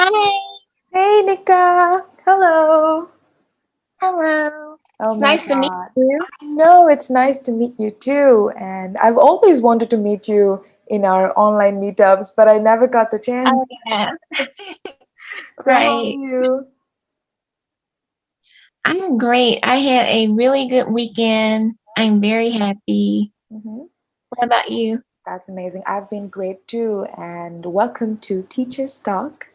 Hi, Hey, Nika. Hello. hello. Oh It's my nice to meet God. you. I know it's nice to meet you too. And I've always wanted to meet you in our online meetups, but I never got the chance. Oh yeah, So, how are right. you? I'm great. I had a really good weekend. I'm very happy. Hmm. What about you? That's amazing. I've been great too. And welcome to Teacher's Talk.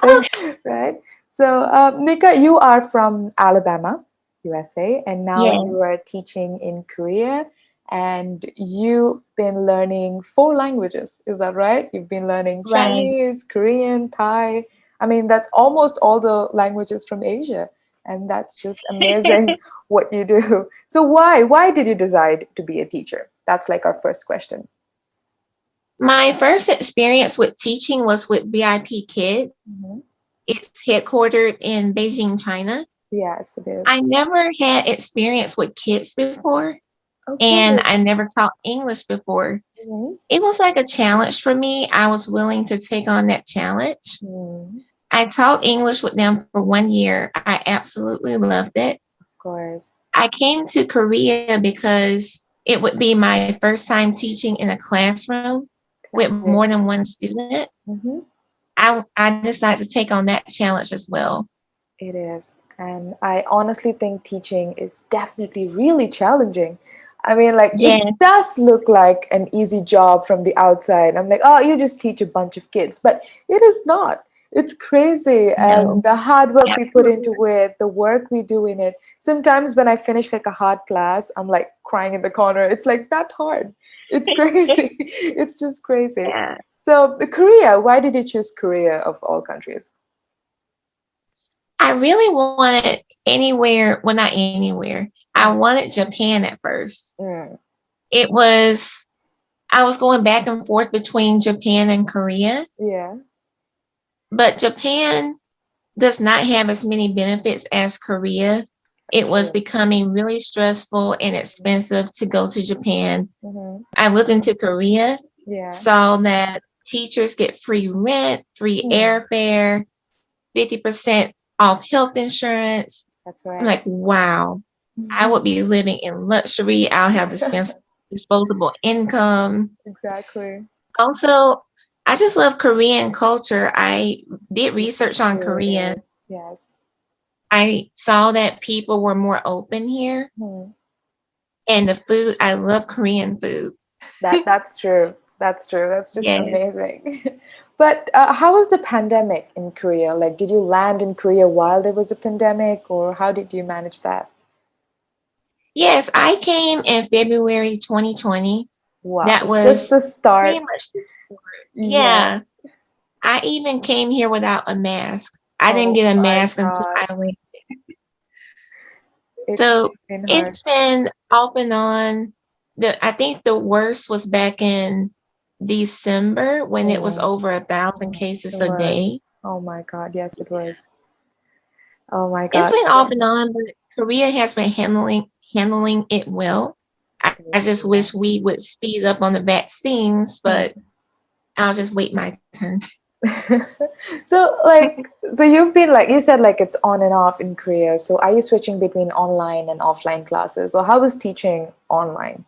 Oh, Right? So, Nika, you are from Alabama, USA, and now yeah, you are teaching in Korea, and you've been learning four languages. Is that right? You've been learning right. Chinese, Korean, Thai. I mean, that's almost all the languages from Asia, and that's just amazing what you do. So, why did you decide to be a teacher? That's like our first question. My first experience with teaching was with VIP Kids. Hmm. It's headquartered in Beijing, China. Yes, it is. I never had experience with kids before, and Okay. I never taught English before. Mhm. It was like a challenge for me. I was willing to take on that challenge. Mm, I taught English with them for 1 year. I absolutely loved it. of course. I came to Korea because it would be my first time teaching in a classroom with more Exactly. than one student. Hmm. I decided to take on that challenge as well. It is. And I honestly think teaching is definitely really challenging. I mean, like, it Yeah, does look like an easy job from the outside. I'm like, oh, you just teach a bunch of kids. But it is not. It's crazy. no, And the hard work we put absolutely. into it, the work we do in it. Sometimes when I finish like a hard class, I'm like crying in the corner. It's like that hard. It's crazy. It's just crazy. Yeah. So, the Korea, why did you choose Korea of all countries? I really wanted anywhere, well, not anywhere. I wanted Japan at first. Mm, It was, I was going back and forth between Japan and Korea, yeah. but Japan does not have as many benefits as Korea. It was True. becoming really stressful and expensive to go to Japan. Mm-hmm. I looked into Korea, Yeah. saw that teachers get free rent, free Hmm. airfare, 50% off health insurance. That's I'm right. like, wow, I would be living in luxury. I'll have disposable income. Exactly. Also, I just love Korean culture. I did It research on truly Korea. is. Yes. I saw that people were more open here, Hmm. and the food, I love Korean food. That's true. That's true. That's just Yes. amazing. But how was the pandemic in Korea? Like, did you land in Korea while there was a pandemic, or how did you manage that? Yes, I came in February 2020. That Wow. Just was the pretty start. much the start. Yeah. Yes. I even came here without a mask. I didn't Oh get a my mask until God. I went. It's So been hard. it's been off and on. I think the worst was back in December when it was Mm, over 1,000 it cases a was. day. Oh my God. Yes, it was. Oh my It's God. been So, off and on, but Korea has been handling it well. I good. just Yeah. wish we would speed up on the vaccines, but Hmm. I'll just wait my turn. So, like, so you've been like you said, like it's on and off in Korea. So, are you switching between online and offline classes, or how is teaching online?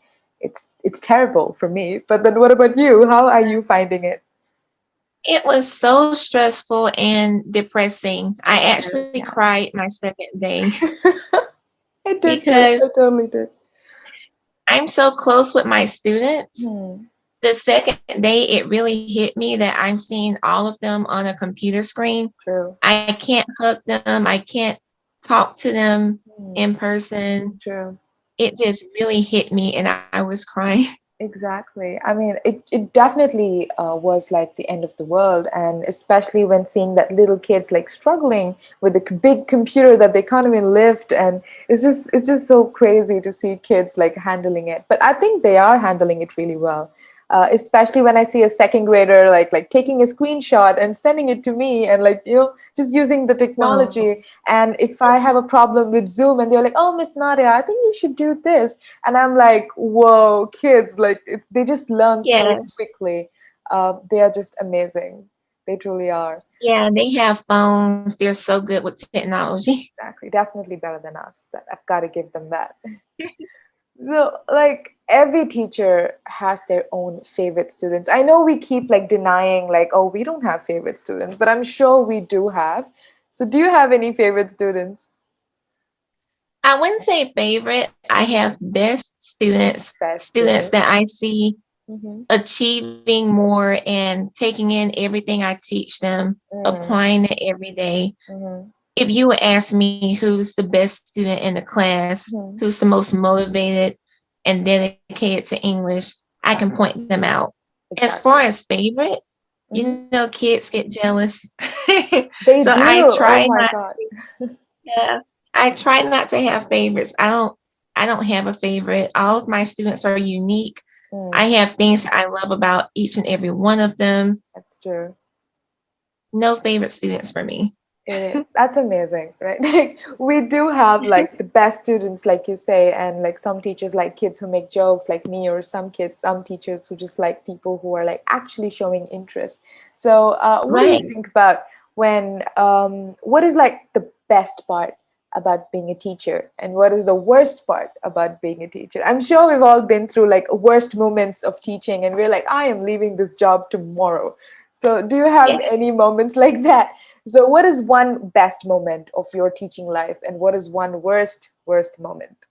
It's terrible for me. But then, what about you? How are you finding it? It was so stressful and depressing. I It is, actually yeah. cried my second day I did too. because I totally did. I'm so close with my students. Hmm. The second day, it really hit me that I'm seeing all of them on a computer screen. True. I can't hug them. I can't talk to them Hmm. in person. True. It just really hit me, and I was crying. Exactly. I mean, it definitely was like the end of the world, and especially when seeing that little kids like struggling with a big computer that they can't even lift, and it's just so crazy to see kids like handling it. But I think they are handling it really well. Especially when I see a second grader like taking a screenshot and sending it to me, and like just using the Oh, technology. And if I have a problem with Zoom, and they're like, "Oh, Miss Nadia, I think you should do this," and I'm like, whoa, kids, like they just learn so yes. quickly. They are just amazing. They truly are. Yeah, they have phones. They're so good with technology. Exactly. Definitely better than us. That I've got to give them that. So, like every teacher has their own favorite students. I know we keep like denying, like, oh, we don't have favorite students, but I'm sure we do have. So, do you have any favorite students? I wouldn't say favorite. I Mhm. have best students, Best students that students. I see Mm-hmm. achieving more and taking in everything I teach them, Mm-hmm. applying it every day. Mm-hmm. If you would ask me who's the best student in the class, Mm-hmm. who's the most motivated and dedicated to English, I can point them out. As far Exactly. as favorite, you Mm-hmm. know, kids get jealous. So They I do. try Oh not my God. yeah, I try not to have favorites. I don't have a favorite. All of my students are unique. I Mm, have things I love about each and every one of them. that's true. No favorite students for me. That's amazing, right? Like we do have like the best students, like you say, and like some teachers like kids who make jokes, like me, or some kids, some teachers who just like people who are like actually showing interest. So, what do you Right. think about when? What is like the best part about being a teacher, and what is the worst part about being a teacher? I'm sure we've all been through like worst moments of teaching, and we're like, I am leaving this job tomorrow. So, do you have Yes. any moments like that? So, what is one best moment of your teaching life, and what is one worst moment?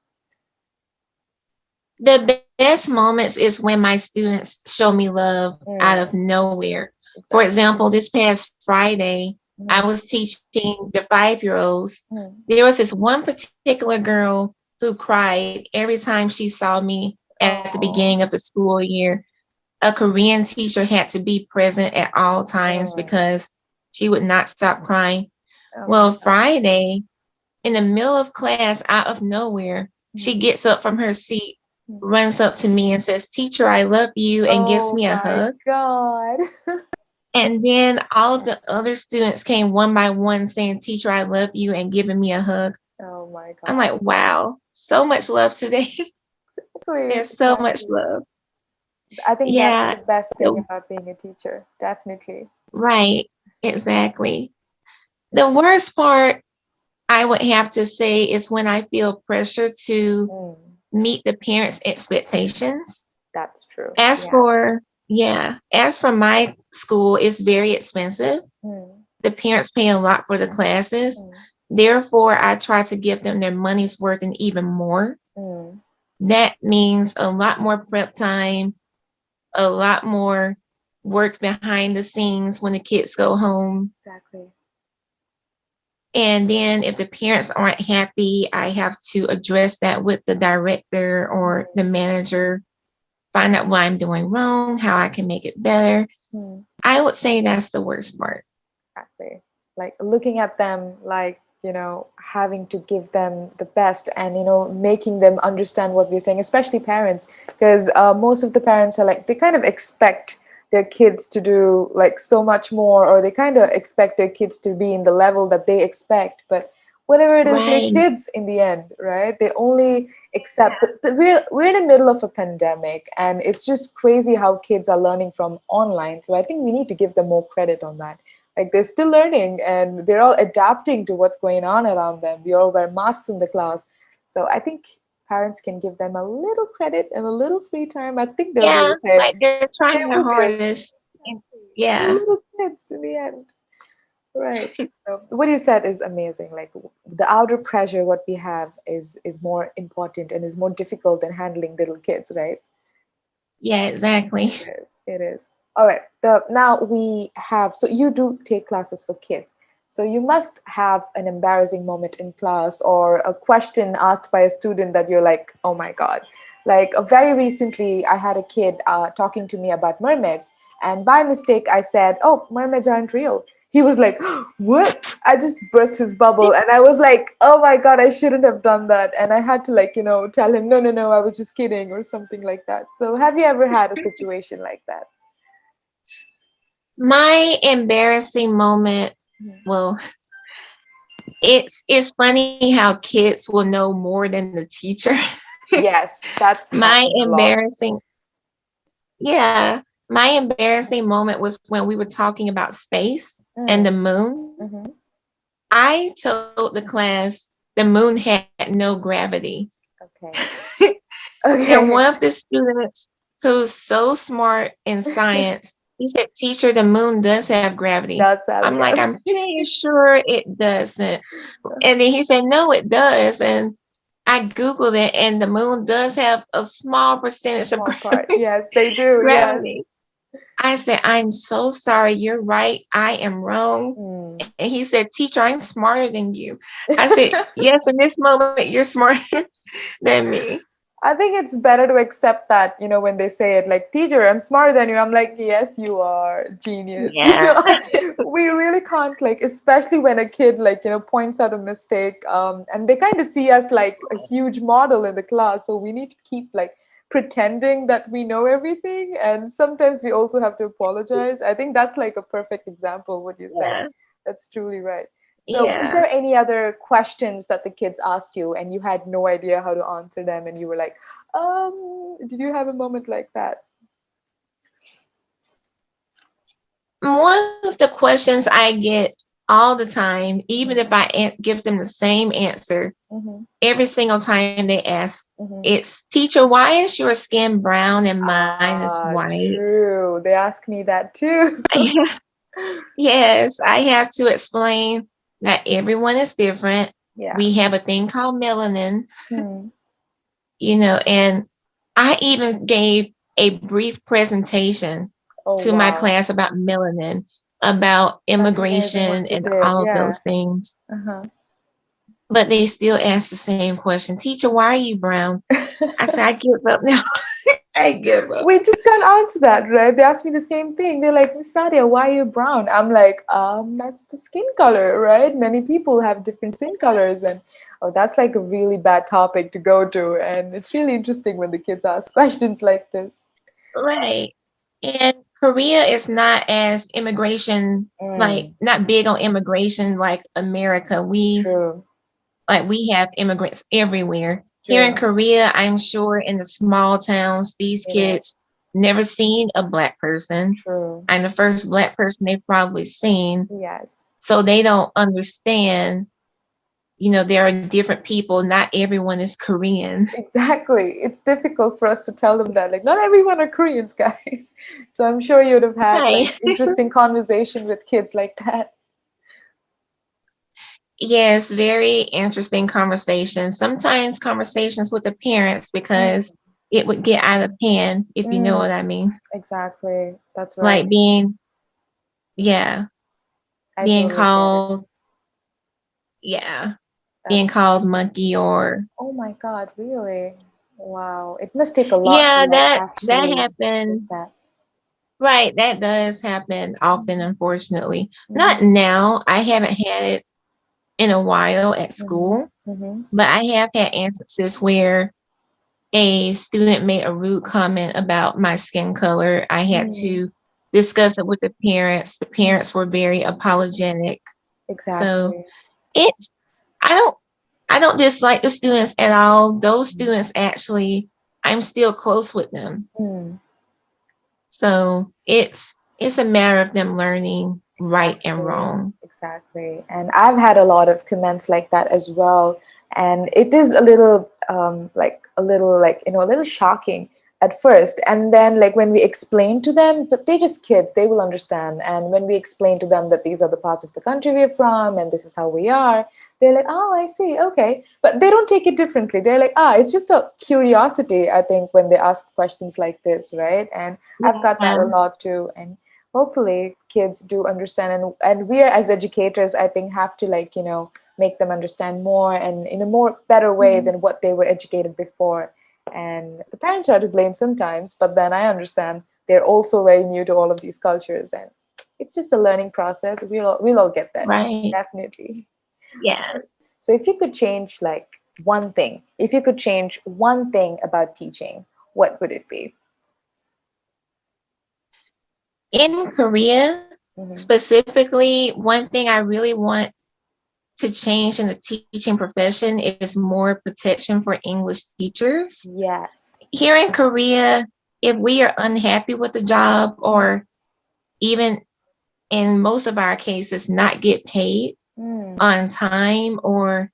The best moments is when my students show me love out of Mm, nowhere. For exactly. example, this past Friday, I Mm, was teaching the 5-year-olds. mm. There was this one particular girl who cried every time she saw me at the beginning of Oh, the school year. A Korean teacher had to be present at all times mm. because she would not stop crying. Oh my Well, God. Friday, in the middle of class, out of nowhere, Mm, she gets up from her seat, mm. runs up to me and says, Teacher, I love you, and gives Oh me a my hug. God. And then all of the other students came one by one saying, Teacher, I love you, and giving me a hug. Oh my I'm God. like, wow, so much love today. Exactly, There's so much exactly. love. I think that's Yeah, the best thing the- about being a teacher. Definitely. right, exactly. The worst part I would have to say is when I feel pressure to Mm, meet the parents' expectations. that's true. As Yeah. for, yeah, as for my school, it's very expensive. Mm, The parents pay a lot for the classes. mm, Therefore, I try to give them their money's worth and even more. mm. That means a lot more prep time, a lot more work behind the scenes when the kids go home. Exactly. And then if the parents aren't happy, I have to address that with the director or the manager, find out what I'm doing wrong, how I can make it better. Mm. I would say that's the worst part. Exactly. Like looking at them, like, having to give them the best and, making them understand what we're saying, especially parents, because most of the parents are like, they kind of expect their kids to do like so much more, or they kind of expect their kids to be in the level that they expect. But whatever it is, they're Right. kids in the end, right? They only accept, but we're in the middle of a pandemic, and it's just crazy how kids are learning from online. So I think we need to give them more credit on that. Like they're still learning and they're all adapting to what's going on around them. We all wear masks in the class. So I think parents can give them a little credit and a little free time. I think they'll be Yeah, okay. like they're They trying their will be okay. hardest. And They're yeah, little kids in the end. Right. So what you said is amazing. Like the outer pressure, what we have is more important and is more difficult than handling little kids, right? yeah, exactly. It is. It is. All right. The now we have, so you do take classes for kids. So you must have an embarrassing moment in class or a question asked by a student that you're like, oh my God. Like very recently, I had a kid talking to me about mermaids, and by mistake, I said, "Oh, mermaids aren't real." He was like, "What?" I just burst his bubble, and I was like, "Oh my God, I shouldn't have done that." And I had to like, tell him, "No, no, no, I was just kidding," or something like that. So, have you ever had a situation like that? My embarrassing moment, Mhm. well, it's funny how kids will know more than the teacher. Yes, that's My happened a lot. embarrassing, yeah. My embarrassing moment was when we were talking about space and the Mm. moon. Mm-hmm. I told the class the moon had no gravity. Okay. And Okay. one of the students who's so smart in science, he said, Teacher, the moon does have gravity. Does have I'm like, gravity. I'm pretty sure it doesn't. And then he said, No, it does. And I Googled it, and the moon does have a small percentage of Small part. Yes, they do. Yes. gravity. I said, I'm so sorry. You're right. I am wrong. Mm. And he said, Teacher, I'm smarter than you. I said, Yes, in this moment, you're smarter than me. I think it's better to accept that, when they say it like, teacher, I'm smarter than you. I'm like, yes, you are genius. Yeah. We really can't, like, especially when a kid, like, points out a mistake. And they kind of see us like a huge model in the class. So we need to keep, like, pretending that we know everything. And sometimes we also have to apologize. I think that's like a perfect example, what you said. Yeah. That's truly right. So, is Yeah. there any other questions that the kids asked you and you had no idea how to answer them and you were like, did you have a moment like that? One of the questions I get all the time, even if Mm-hmm. I give them the same answer Mm-hmm. every single time they ask, Mm-hmm. it's Teacher, why is your skin brown and mine is white? True. They ask me that too. Yes, I have to explain that everyone is different. Yeah. We have a thing called melanin, Hmm. and I even gave a brief presentation Oh, to my wow. class about melanin, about That's amazing immigration what you and did. all of Yeah. those things. Uh-huh. But they still ask the same question, Teacher, why are you brown? I said, I give up now. I give up. We just can't answer that, right? They ask me the same thing. They're like, Miss Nadia, why are you brown? I'm like, that's the skin color, right? Many people have different skin colors, and oh, that's like a really bad topic to go to. And it's really interesting when the kids ask questions like this. Right. And Korea is not as immigration, like Mm, not big on immigration like America. true, We have immigrants everywhere. Here in true. Korea, I'm sure in the small towns, these It is kids never seen a black person. true. I'm the first black person they've probably seen. Yes. So they don't understand, there are different people. Not everyone is Korean. Exactly. It's difficult for us to tell them that. Like, not everyone are Koreans, guys. So I'm sure you'd have had Right. like interesting conversation with kids like that. Yes, very interesting conversations. Sometimes conversations with the parents because Mm, it would get out of hand, if you know mm, what I mean. exactly. That's right. Like yeah, I being totally get it. called, yeah, being That's called monkey or, Oh my God, really? Wow. It must take a lot to yeah, like that actually take happened. that. Right, that does happen often, unfortunately. Mm-hmm. Not now. I haven't had it in a while at Mm-hmm. school, Mm-hmm. but I have had instances where a student made a rude comment about my skin color. I had Mm, to discuss it with the parents. The mm, parents were very apologetic. So exactly. it's I don't I don't dislike the students at all. Those students actually I'm still close with them. Mm, So it's a matter of them learning right and exactly. wrong. Exactly. And I've had a lot of comments like that as well. And it is a little a little shocking at first. And then like when we explain to them, but they're just kids, they will understand. And when we explain to them that these are the parts of the country we're from and this is how we are, they're like, oh, I see, okay. But they don't take it differently. They're like, it's just a curiosity, I think, when they ask questions like this, right? And I've got that Yeah, a lot too. And hopefully kids do understand, and we are as educators, I think, have to like make them understand more and in a more better way mhm, than what they were educated before. And the parents are to blame sometimes, but then I understand they're also very new to all of these cultures, and it's just a learning process. We'll all get that, right. definitely. Yeah. So if you could change like one thing, if you could change one thing about teaching, what would it be? In Korea, Hmm. specifically, one thing I really want to change in the teaching profession is more protection for English teachers. Yes. Here in Korea, if we are unhappy with the job, or even in most of our cases, not get paid Mm, on time or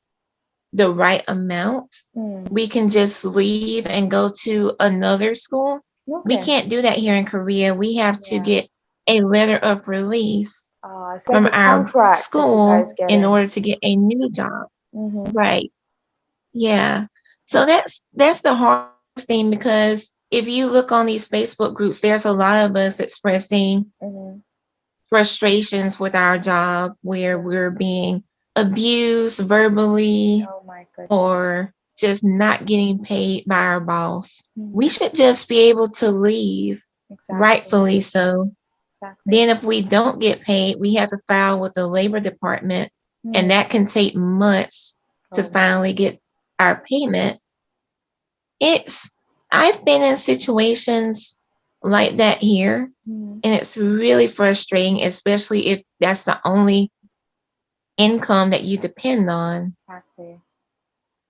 the right amount, mm. we can just leave and go to another school. We Okay. can't do that here in Korea. We have to Yeah. get a letter of release It's like from a our contract that you school guys get in in. order to get a new job. Mm-hmm. Right. Yeah. So that's the hardest thing, because if you look on these Facebook groups, there's a lot of us expressing Mm-hmm. frustrations with our job where Yeah. we're being abused verbally Oh my goodness. or just not getting paid by our boss. We Mm-hmm. should just be able to leave, Exactly. rightfully so. Exactly. Then, if we don't get paid, we have to file with the labor department, and Mm. that can take months to Oh my. finally get our payment. It's, I've been in situations like that here, Mm. and it's really frustrating, especially if that's the only income that you depend on. Exactly.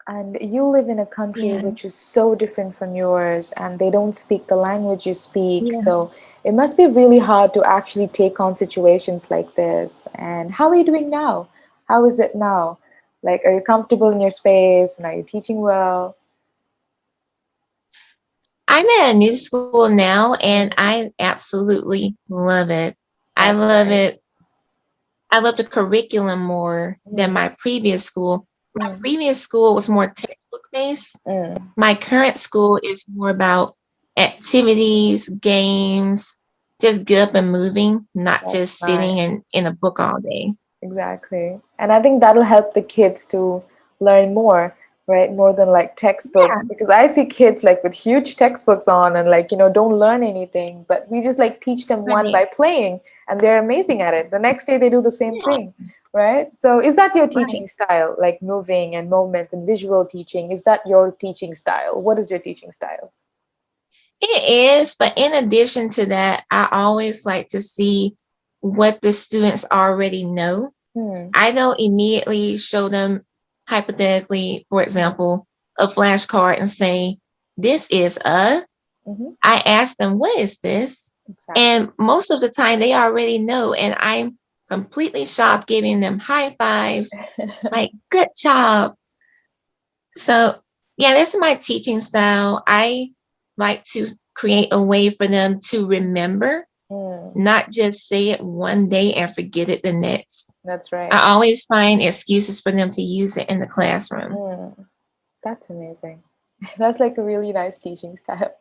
And you live in a country Yeah, which is so different from yours, and they don't speak the language you speak. yeah. So it must be really hard to actually take on situations like this. And how are you doing now? How is it now? Like, are you comfortable in your space, and are you teaching well? I'm at a new school now, and Mm, I absolutely love it. I that's love nice. it. I love the curriculum more than Mm, my previous school. My mm, previous school was more textbook based. mm. My current school is more about activities, games, just get up and moving, not That's just sitting nice. in a book all day. Exactly. And I think that'll help the kids to learn more, right? More than like textbooks. Yeah, Because I see kids like with huge textbooks on and like, don't learn anything. But we just like teach them one right. by playing and they're amazing at it. The next day they do the same Yeah, thing, right? So is that your right. teaching style? Like moving and movements and visual teaching? Is that your teaching style? What is your teaching style? It is, but in addition to that, I always like to see what the students already know. Hmm. I don't immediately show them, hypothetically, for Hmm. example, a flashcard and say, this is a. Mm-hmm. I ask them, what is this? Exactly. And most of the time they already know. And I'm completely shocked, giving them high fives, like, good job. So, yeah, that's my teaching style. I like to create a way for them to remember, Hmm. not just say it one day and forget it the next. That's right. I always find excuses for them to use it in the classroom. Hmm. That's amazing. That's like a really nice teaching style.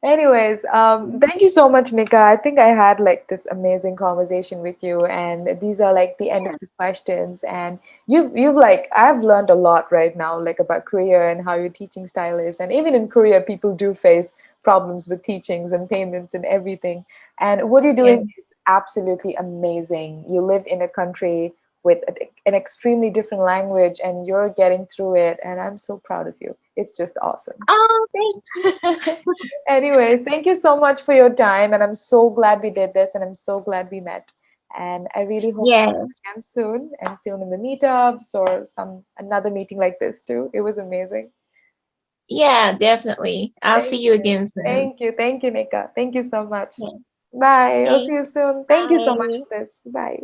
Anyways, thank you so much, Nika. I think I had like this amazing conversation with you, and these are like the end of Yeah, the questions. And you've like I've learned a lot right now, like about Korea and how your teaching style is. And even in Korea, people do face problems with teachings and payments and everything. And what you're yeah. doing is absolutely amazing. You live in a country with an extremely different language, and you're getting through it. And I'm so proud of you. It's just awesome. Oh, thank you. Anyways, thank you so much for your time. And I'm so glad we did this. And I'm so glad we met. And I really hope to Yeah, meet again soon and soon in the meetups or some another meeting like this too. It was amazing. yeah, definitely. I'll see Thank you you. again soon. Thank you. Thank you, Nika. Thank you so much. Yeah. Bye. I'll see Thanks. you soon. Thank you so much Bye. for this. Bye.